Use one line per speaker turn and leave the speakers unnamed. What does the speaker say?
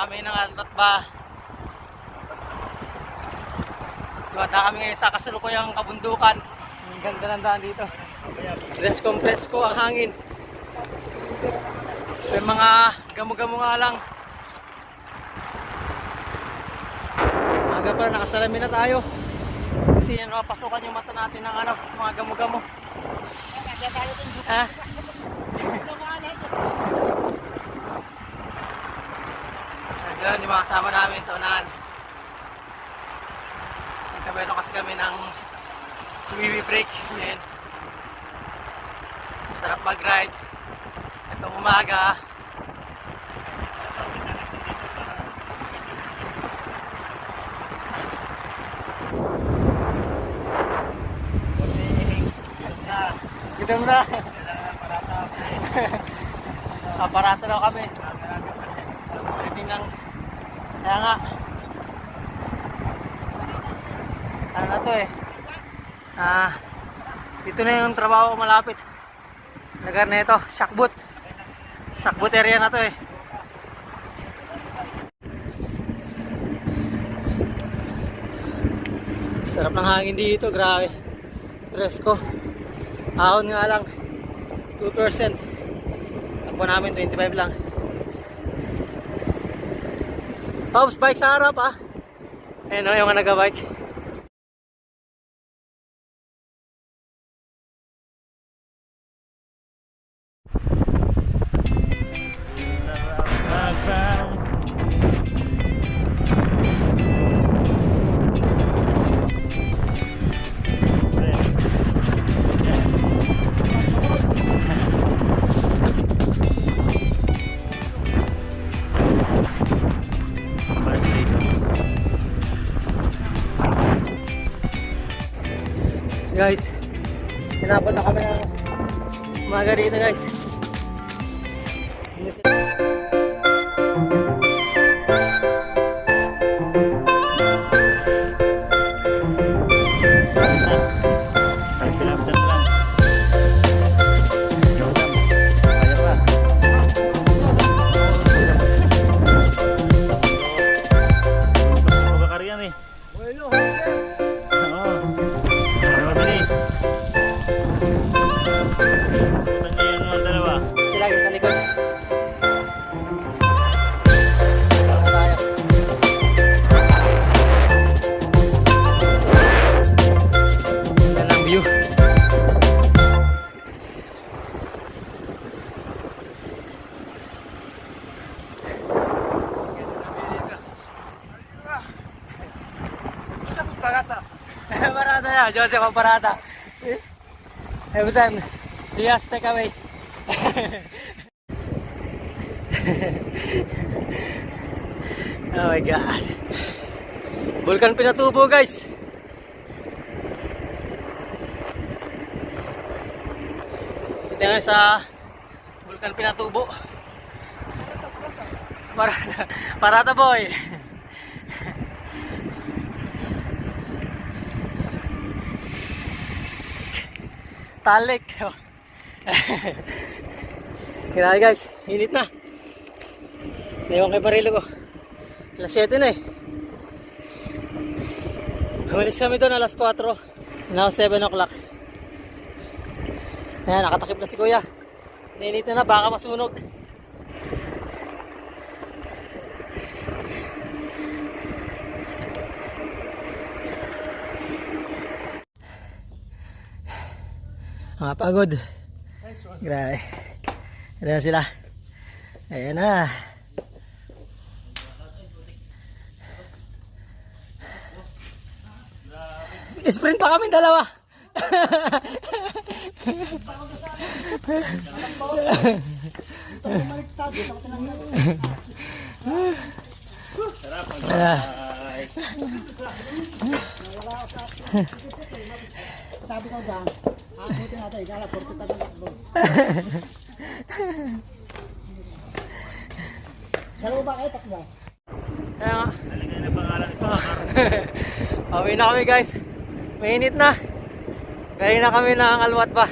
kami ng albat ba. Duwata kami ngayon sa kasalukuyang kabundukan. Ang ganda ng daan dito. Presko ang hangin. May mga gamo-gamo nga lang. Aga pa, nakasalamin na tayo. Kasi yan, mapasukan yung mata natin ng ano, mga gamo-gamo. Ha? Ayun, yung mga kasama namin sa unahan. Nagkabaylo kasi kami ng wiwi break. Yan. Sarap mag-ride. Itong umaga. Kita mo na. Aparato daw kami. Pwedeng nang kaya nga ano na to eh, dito na yung trabaho ko malapit. Lugar na ito, Shakbut area na to eh. Sarap ng hangin dito, grabe. Presko. Ahon nga lang 2%. Takbo namin 25 lang. Pops, bike sa harap ah. Ayun o, yung nag-bike. Guys, hinabot na kami ng umaga dito guys. Parada ya, Joseph ang parada. See? Every time, he has take away. Oh my God. Bulkan Pinatubo guys. Dito nga sa Bulkan Pinatubo. Parada boy. Talik. Kaya guys, init na. Naiwan kay parilo ko. Alas 7 na eh. Umalis kami doon alas 4. Now 7 o'clock. Ayan, nakatakip na si kuya. Nainit na baka masunog. Mga pagod. Grabe. Ayan sila. Ayan na. Sprint pa kami dalawa.
Sabi ko dyan, buti natin, ikala, 40 tagang takbo. Dalawa ba kayo, takbo?
Kaya nga.
Talaga na pangalan ko.
Pauwi na kami guys. Mainit na. Galing na kami ng Alwat ba.